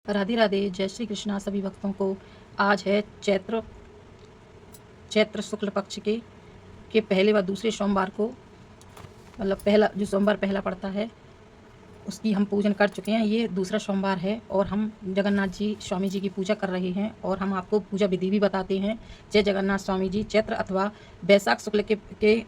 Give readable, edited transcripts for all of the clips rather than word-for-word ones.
राधे राधे। जय श्री कृष्णा सभी भक्तों को। आज है चैत्र शुक्ल पक्ष के पहले व दूसरे सोमवार को, मतलब पहला जो सोमवार पहला पड़ता है उसकी हम पूजन कर चुके हैं। ये दूसरा सोमवार है और हम जगन्नाथ जी स्वामी जी की पूजा कर रहे हैं और हम आपको पूजा विधि भी बताते हैं। जय जगन्नाथ स्वामी जी। चैत्र अथवा बैसाख शुक्ल के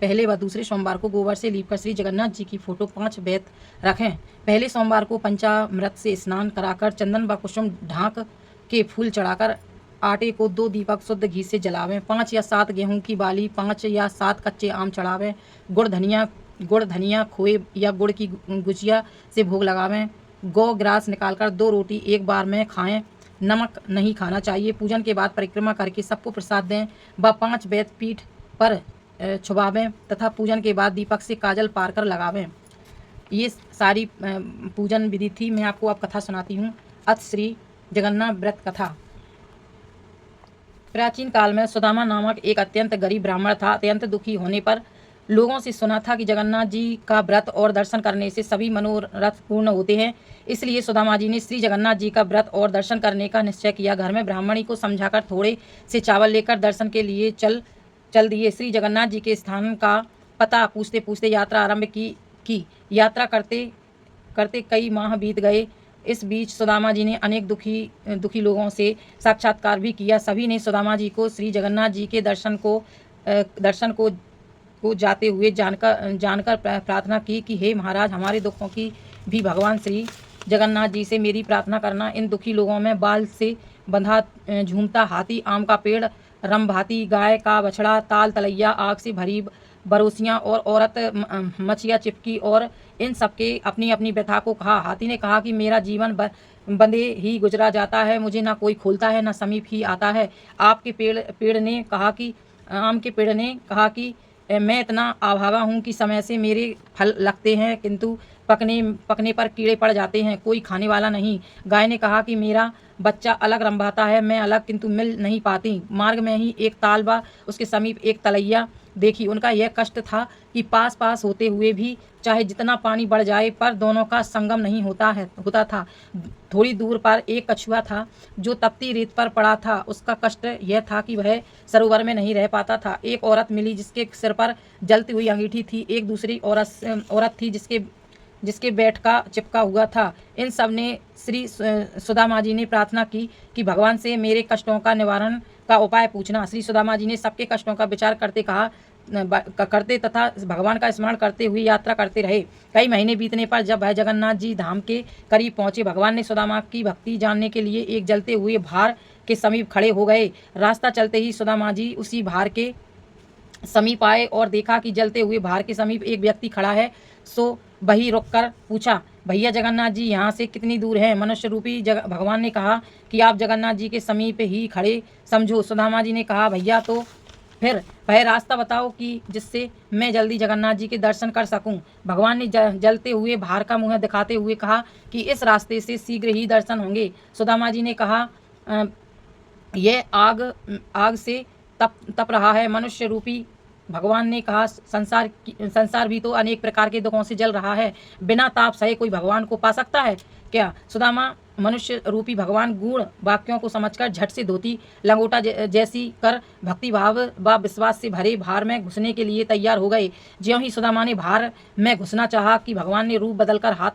पहले व दूसरे सोमवार को गोबर से लीपकर श्री जगन्नाथ जी की फोटो 5 बेत रखें। पहले सोमवार को पंचामृत से स्नान कराकर चंदन व कुसुम ढाक के फूल चढ़ाकर आटे को 2 दीपक शुद्ध घी से जलावें। 5 या 7 गेहूं की बाली, 5 या 7 कच्चे आम चढ़ावें। गुड़ धनिया खोए या गुड़ की गुजिया से भोग लगावें। गौ ग्रास निकालकर 2 रोटी एक बार में खाएं। नमक नहीं खाना चाहिए। पूजन के बाद परिक्रमा करके सबको प्रसाद दें व 5 बेत पीठ पर छुपावें तथा पूजन के बाद दीपक से काजल पार कर लगावें। ये सारी पूजन विधि थी। मैं आपको अब कथा सुनाती हूँ। अथ श्री जगन्नाथ व्रत कथा। प्राचीन काल में सुदामा नामक एक अत्यंत गरीब ब्राह्मण था। अत्यंत दुखी होने पर लोगों से सुना था कि जगन्नाथ जी का व्रत और दर्शन करने से सभी मनोरथ पूर्ण होते हैं। इसलिए सुदामा जी ने श्री जगन्नाथ जी का व्रत और दर्शन करने का निश्चय किया। घर में ब्राह्मणी को समझाकर थोड़े से चावल लेकर दर्शन के लिए चल दिए। श्री जगन्नाथ जी के स्थान का पता पूछते पूछते यात्रा आरंभ की। यात्रा करते करते कई माह बीत गए। इस बीच सुदामा जी ने अनेक दुखी लोगों से साक्षात्कार भी किया। सभी ने सुदामा जी को श्री जगन्नाथ जी के दर्शन को जाते हुए जानकर प्रार्थना की कि हे महाराज, हमारे दुखों की भी भगवान श्री जगन्नाथ जी से मेरी प्रार्थना करना। इन दुखी लोगों में बाल से बंधा झूमता हाथी, आम का पेड़, रंभाती गाय का बछड़ा, ताल तलैया, आग से भरी बरोसियां और औरत मछिया चिपकी और इन सबके अपनी अपनी व्यथा को कहा। हाथी ने कहा कि मेरा जीवन बंधे ही गुजरा जाता है, मुझे ना कोई खोलता है ना समीप ही आता है। आम के पेड़ ने कहा कि मैं इतना अभागा हूँ कि समय से मेरे फल लगते हैं किंतु पकने पर कीड़े पड़ जाते हैं, कोई खाने वाला नहीं। गाय ने कहा कि मेरा बच्चा अलग रंभाता है, मैं अलग किंतु मिल नहीं पाती। मार्ग में ही एक ताल व उसके समीप एक तलैया देखी। उनका यह कष्ट था कि पास होते हुए भी चाहे जितना पानी बढ़ जाए पर दोनों का संगम नहीं होता था। थोड़ी दूर पर एक कछुआ था जो तपती रेत पर पड़ा था। उसका कष्ट यह था कि वह सरोवर में नहीं रह पाता था। एक औरत मिली जिसके सिर पर जलती हुई अंगीठी थी। एक दूसरी औरत थी जिसके बैठ का चिपका हुआ था। इन सब ने श्री सुदामा जी ने प्रार्थना की कि भगवान से मेरे कष्टों का निवारण का उपाय पूछना। श्री सुदामा जी ने सबके कष्टों का विचार करते तथा भगवान का स्मरण करते हुए यात्रा करते रहे। कई महीने बीतने पर जब वह जगन्नाथ जी धाम के करीब पहुंचे, भगवान ने सुदामा की भक्ति जानने के लिए एक जलते हुए भार के समीप खड़े हो गए। रास्ता चलते ही सुदामा जी उसी भार के समीप आए और देखा कि जलते हुए भार के समीप एक व्यक्ति खड़ा है। सो वही रुककर पूछा, भैया जगन्नाथ जी यहाँ से कितनी दूर है? मनुष्य रूपी भगवान ने कहा कि आप जगन्नाथ जी के समीप ही खड़े समझो। सुदामा जी ने कहा, भैया तो फिर वह रास्ता बताओ कि जिससे मैं जल्दी जगन्नाथ जी के दर्शन कर सकूं। भगवान ने जलते हुए भार का मुंह दिखाते हुए कहा कि इस रास्ते से शीघ्र ही दर्शन होंगे। सुदामा जी ने कहा, यह आग से तप रहा है। मनुष्य रूपी भगवान ने कहा, संसार भी तो अनेक प्रकार के दुखों से जल रहा है, बिना ताप सहे कोई भगवान को पा सकता है क्या? सुदामा मनुष्य रूपी भगवान गूढ़ वाक्यों को समझकर झट से धोती लंगोटा जैसी कर भक्ति भाव व विश्वास से भरे भार में घुसने के लिए तैयार हो गए। ज्यों ही सुदामा ने भार में घुसना चाहा कि भगवान ने रूप बदलकर हाथ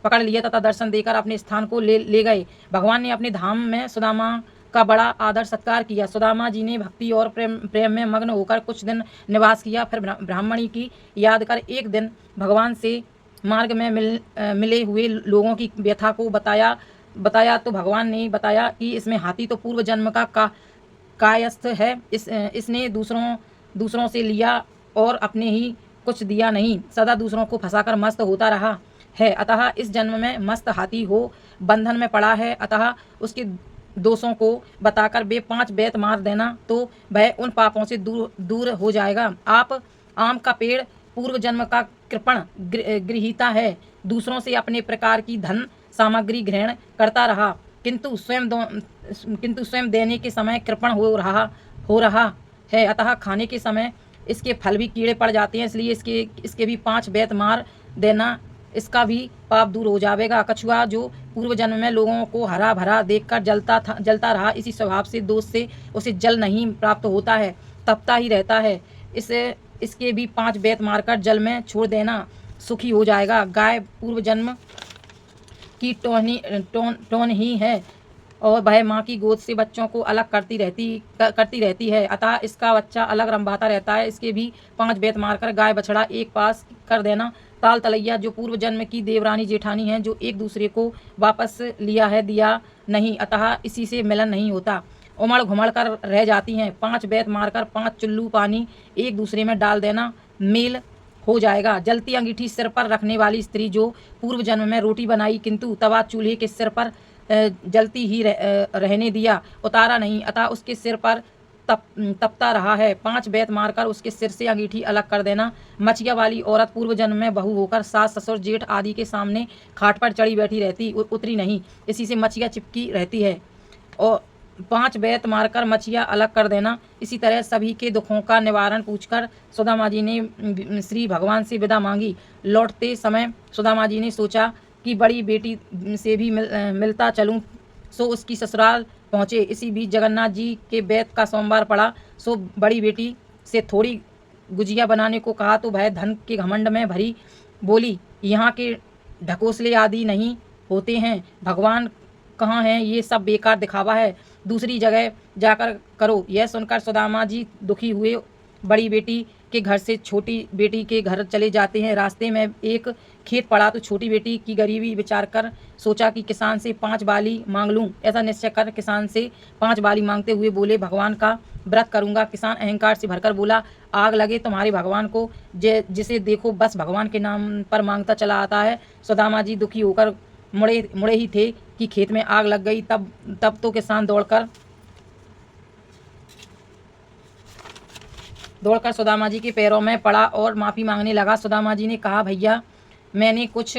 पकड़ लिया तथा दर्शन देकर अपने स्थान को ले गए। भगवान ने अपने धाम में सुदामा का बड़ा आदर सत्कार किया। सुदामा जी ने भक्ति और प्रेम में मग्न होकर कुछ दिन निवास किया। फिर ब्राह्मणी की याद कर एक दिन भगवान से मार्ग में मिले हुए लोगों की व्यथा को बताया तो भगवान ने बताया कि इसमें हाथी तो पूर्व जन्म का कायस्थ है। इसने दूसरों से लिया और अपने ही कुछ दिया नहीं, सदा दूसरों को फंसाकर मस्त होता रहा है। अतः इस जन्म में मस्त हाथी हो बंधन में पड़ा है। अतः उसके दोषों को बताकर वे 5 बेत मार देना तो वह उन पापों से दूर हो जाएगा। आप आम का पेड़ पूर्व जन्म का कृपण गृहीता है, दूसरों से अपने प्रकार की धन सामग्री ग्रहण करता रहा किंतु स्वयं देने के समय कृपण हो रहा है। अतः खाने के समय इसके फल भी कीड़े पड़ जाते हैं। इसलिए इसके भी 5 बेत मार देना इसका भी पाप दूर हो जाएगा। कछुआ जो पूर्व जन्म में लोगों को हरा भरा देखकर जलता रहा, इसी स्वभाव से दोष से उसे जल नहीं प्राप्त होता है, तपता ही रहता है। इसके भी 5 बेत मारकर जल में छोड़ देना, सुखी हो जाएगा। गाय पूर्व जन्म की टोन ही है और वह माँ की गोद से बच्चों को अलग करती रहती है, अतः इसका बच्चा अलग रंभाता रहता है। इसके भी 5 बेत मारकर गाय बछड़ा एक पास कर देना। ताल तलैया जो पूर्व जन्म की देवरानी जेठानी हैं, जो एक दूसरे को वापस लिया है दिया नहीं, अतः इसी से मिलन नहीं होता, उमड़ घुमड़ कर रह जाती हैं। 5 बेत मारकर 5 चुल्लू पानी एक दूसरे में डाल देना, मेल हो जाएगा। जलती अंगीठी सिर पर रखने वाली स्त्री जो पूर्व जन्म में रोटी बनाई किंतु तवा चूल्हे के सिर पर जलती ही रहने दिया, उतारा नहीं, अतः उसके सिर पर तपता रहा है। 5 बेत मारकर उसके सिर से अंगीठी अलग कर देना। मचिया वाली औरत पूर्व जन्म में बहू होकर सास ससुर जेठ आदि के सामने खाट पर चढ़ी बैठी रहती, उतरी नहीं, इसी से मचिया चिपकी रहती है। और 5 बेत मारकर मचिया अलग कर देना। इसी तरह सभी के दुखों का निवारण पूछकर सुदामा जी ने श्री भगवान से विदा मांगी। लौटते समय सुदामा जी ने सोचा कि बड़ी बेटी से भी मिलता चलूं, सो उसकी ससुराल पहुँचे। इसी बीच जगन्नाथ जी के बेत का सोमवार पड़ा, सो बड़ी बेटी से थोड़ी गुजिया बनाने को कहा तो वह धन के घमंड में भरी बोली, यहाँ के ढकोसले आदि नहीं होते हैं, भगवान कहाँ हैं, ये सब बेकार दिखावा है, दूसरी जगह जाकर करो। यह सुनकर सुदामा जी दुखी हुए, बड़ी बेटी के घर से छोटी बेटी के घर चले जाते हैं। रास्ते में एक खेत पड़ा तो छोटी बेटी की गरीबी विचार कर सोचा कि किसान से 5 बाली मांग लूं। ऐसा निश्चय कर किसान से 5 बाली मांगते हुए बोले, भगवान का व्रत करूंगा। किसान अहंकार से भरकर बोला, आग लगे तुम्हारे भगवान को, जिसे देखो बस भगवान के नाम पर मांगता चला आता है। सुदामा जी दुखी होकर मुड़े ही थे कि खेत में आग लग गई। तब तो किसान दौड़कर सुदामा जी के पैरों में पड़ा और माफ़ी मांगने लगा। सुदामा जी ने कहा, भैया मैंने कुछ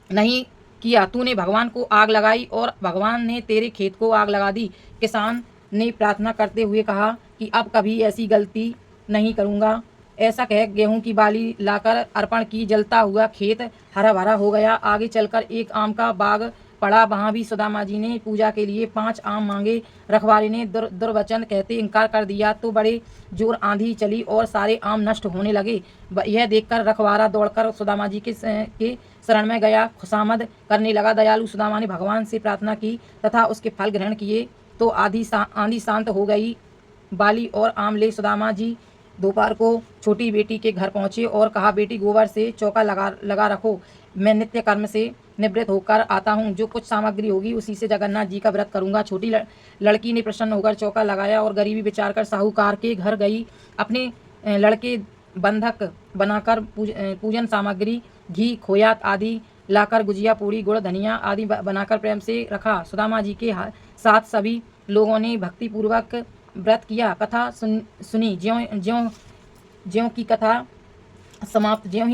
नहीं किया, तूने भगवान को आग लगाई और भगवान ने तेरे खेत को आग लगा दी। किसान ने प्रार्थना करते हुए कहा कि अब कभी ऐसी गलती नहीं करूँगा। ऐसा कह गेहूं की बाली लाकर अर्पण की। जलता हुआ खेत हरा भरा हो गया। आगे चलकर एक आम का बाग पड़ा, वहाँ भी सुदामा जी ने पूजा के लिए 5 आम मांगे। रखवाले ने दुर्वचन कहते इनकार कर दिया तो बड़े जोर आंधी चली और सारे आम नष्ट होने लगे। यह देखकर रखवारा दौड़कर सुदामा जी के शरण में गया, खुशामद करने लगा। दयालु सुदामा ने भगवान से प्रार्थना की तथा उसके फल ग्रहण किए तो आंधी शांत हो गई। बाली और आम ले सुदामा जी दोपहर को छोटी बेटी के घर पहुँचे और कहा, बेटी गोबर से चौका लगा रखो, मैं नित्य कर्म से निवृत्त होकर आता हूँ, जो कुछ सामग्री होगी उसी से जगन्नाथ जी का व्रत करूँगा। छोटी लड़की ने प्रसन्न होकर चौका लगाया और गरीबी विचार कर साहूकार के घर गई। अपने लड़के बंधक बनाकर पूजन सामग्री घी खोयात आदि लाकर गुजिया पूड़ी गुड़ धनिया आदि बनाकर प्रेम से रखा। सुदामा जी के साथ सभी लोगों ने भक्तिपूर्वक व्रत किया। कथा सुनी। ज्यों ही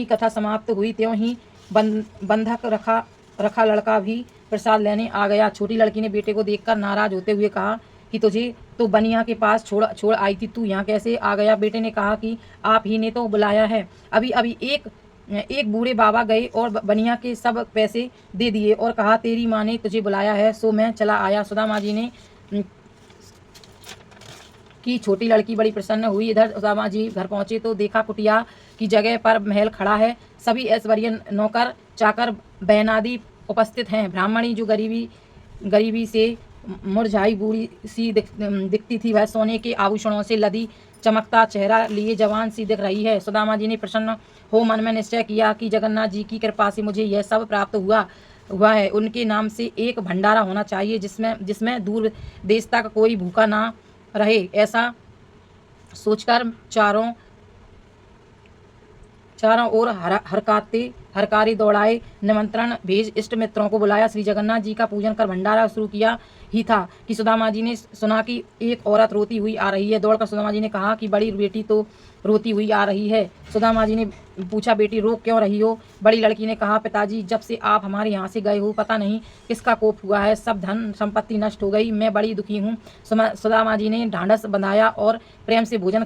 कथा समाप्त हुई त्यों ही बंधक रखा लड़का भी प्रसाद लेने आ गया। छोटी लड़की ने बेटे को देखकर नाराज होते हुए कहा कि तुझे तो बनिया के पास छोड़ आई थी, तू यहाँ कैसे आ गया। बेटे ने कहा कि आप ही ने तो बुलाया है। अभी एक बूढ़े बाबा गए और बनिया के सब पैसे दे दिए और कहा, तेरी माँ ने तुझे बुलाया है, सो मैं चला आया। सुदामा जी ने की छोटी लड़की बड़ी प्रसन्न हुई। इधर सुदामा जी घर पहुँचे तो देखा कुटिया की जगह पर महल खड़ा है। सभी ऐश्वर्य नौकर चाकर बहनादि उपस्थित हैं। ब्राह्मणी जो गरीबी से मुरझाई बूढ़ी सी दिखती थी, वह सोने के आभूषणों से लदी चमकता चेहरा लिए जवान सी दिख रही है। सुदामा जी ने प्रसन्न हो मन में निश्चय किया कि जगन्नाथ जी की कृपा से मुझे यह सब प्राप्त हुआ है। उनके नाम से एक भंडारा होना चाहिए जिसमें दूर देश तक कोई भूखा ना रहे। ऐसा सोचकर चारों ओर हरकारी दौड़ाए, निमंत्रण भेज इष्ट मित्रों को बुलाया। श्री जगन्नाथ जी का पूजन कर भंडारा शुरू किया ही था कि सुदामा जी ने सुना कि एक औरत रोती हुई आ रही है। दौड़कर सुदामा जी ने कहा कि बड़ी बेटी तो रोती हुई आ रही है। सुदामा जी ने पूछा, बेटी रो क्यों रही हो। बड़ी लड़की ने कहा, पिताजी जब से आप हमारे यहाँ से गए हो पता नहीं किसका कोप हुआ है, सब धन संपत्ति नष्ट हो गई, मैं बड़ी दुखी हूँ। सुदामा जी ने ढांढस बंधाया और प्रेम से भोजन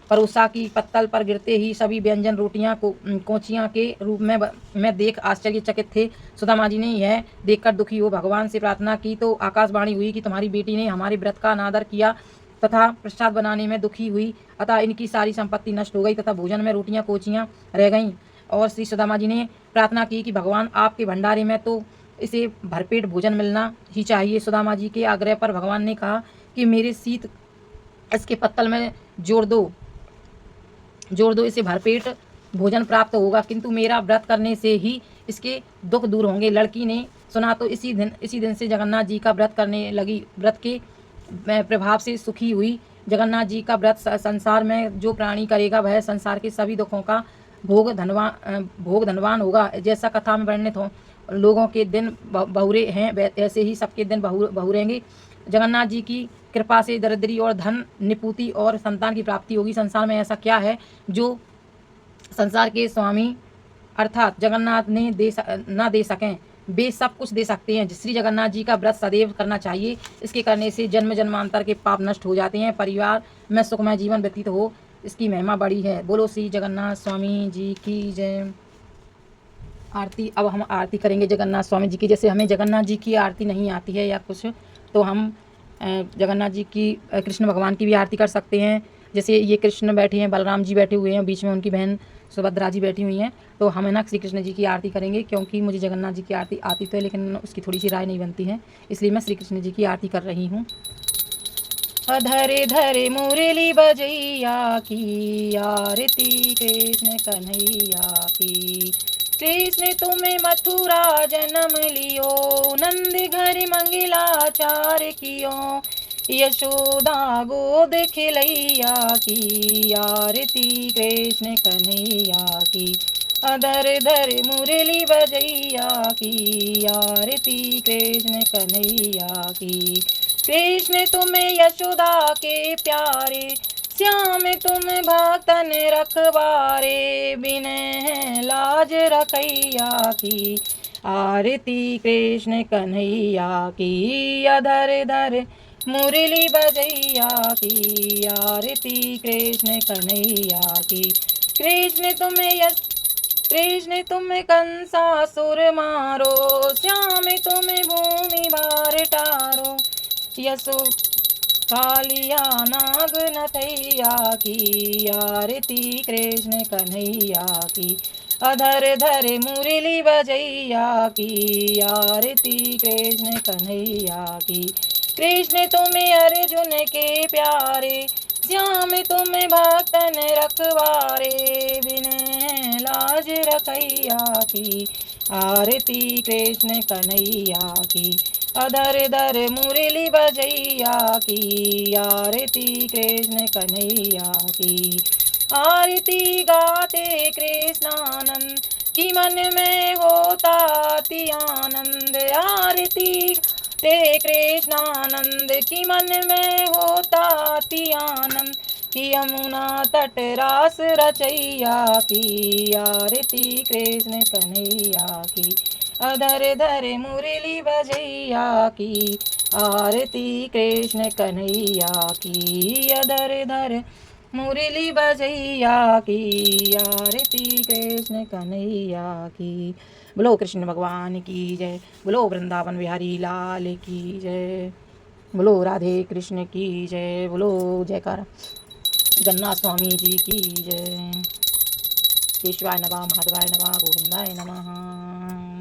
परोसा की पत्तल पर गिरते ही सभी व्यंजन रोटियां को कोचियां के रूप में देख आश्चर्यचकित थे। सुदामा जी ने यह देखकर दुखी हो भगवान से प्रार्थना की तो आकाशवाणी हुई कि तुम्हारी बेटी ने हमारे व्रत का अनादर किया तथा प्रसाद बनाने में दुखी हुई, अतः इनकी सारी संपत्ति नष्ट हो गई तथा भोजन में रोटियां कोचियां रह गईं। और श्री सुदामा जी ने प्रार्थना की कि भगवान आपके भंडारे में तो इसे भरपेट भोजन मिलना ही चाहिए। सुदामा जी के आग्रह पर भगवान ने कहा कि मेरे शीत इसके पत्तल में जोड़ दो, इसे भरपेट भोजन प्राप्त होगा, किंतु मेरा व्रत करने से ही इसके दुख दूर होंगे। लड़की ने सुना तो इसी दिन से जगन्नाथ जी का व्रत करने लगी। व्रत के प्रभाव से सुखी हुई। जगन्नाथ जी का व्रत संसार में जो प्राणी करेगा वह संसार के सभी दुखों का भोग धनवान होगा। जैसा कथा में वर्णित हो लोगों के दिन बहुरे हैं ऐसे ही सबके दिन बहुरेंगे। जगन्नाथ जी की कृपा से दरिद्री और धन निपुति और संतान की प्राप्ति होगी। संसार में ऐसा क्या है जो संसार के स्वामी अर्थात जगन्नाथ ने ना दे सकें। वे सब कुछ दे सकते हैं। श्री जगन्नाथ जी का व्रत सदैव करना चाहिए। इसके करने से जन्म जन्मांतर के पाप नष्ट हो जाते हैं, परिवार में सुखमय जीवन व्यतीत हो, इसकी महिमा बड़ी है। बोलो श्री जगन्नाथ स्वामी जी की जय। आरती अब हम आरती करेंगे जगन्नाथ स्वामी जी की। जैसे हमें जगन्नाथ जी की आरती नहीं आती है या कुछ, तो हम जगन्नाथ जी की कृष्ण भगवान की भी आरती कर सकते हैं। जैसे ये कृष्ण बैठे हैं, बलराम जी बैठे हुए हैं, बीच में उनकी बहन सुभद्रा जी बैठी हुई हैं, तो हम है ना श्री कृष्ण जी की आरती करेंगे। क्योंकि मुझे जगन्नाथ जी की आरती आती तो है लेकिन उसकी थोड़ी सी राय नहीं बनती है, इसलिए मैं श्री कृष्ण जी की आरती कर रही हूँ। धरे धरे मुरली बजैया की आरती कृष्ण कन्हैया की। कृष्ण तुम्हें मथुरा जन्म लियो, नंद घर मंगलाचार कियो, यशोदा गोद खिलैया की आरती कृष्ण कन्हैया की। अधर धर मुरली बजैया की आरती कृष्ण कन्हैया की। कृष्ण तुम्हें यशोदा के प्यारे, श्याम तुम भक्तन रखवारे, बिनह लाज रखैया की आरती कृष्ण कन्हैया की। अधर धर मुरली बजैया की आरती कृष्ण कन्हैया की। कृष्ण तुम्हें कंसासुर मारो, श्याम तुम्हें भूमि भार टारो, यसो कालिया नाग नथैया की आरती कृष्ण कन्हैया की। अधर धर मुरली बजैया की आरती कृष्ण कन्हैया की। कृष्ण तुम्हें अर्जुन के प्यारे, श्याम तुम्हें भक्तन रखवारे, बिन लाज रखैया की आरती कृष्ण कन्हैया की। अधर धर मुरली बजैया की आरती कृष्ण कन्हैया की। आरती गाते कृष्णानंद की मन में होता अति आनंद। आरती ते कृष्णानंद की मन में होता अति आनंद, कि यमुना तट रास रचैया की आरती कृष्ण कन्हैया की। अधर धर मुरली बजैया की आरती कृष्ण कन्हैया की। अधर धर मुरली बजैया की आरती कृष्ण कन्हैया की। बोलो कृष्ण भगवान की जय। बोलो वृंदावन बिहारी लाल की जय। बोलो राधे कृष्ण की जय। बोलो जयकारा जगन्नाथ स्वामी जी की जय। केशवाय नमः, माधवाय नमः, गोविंदाय नमः।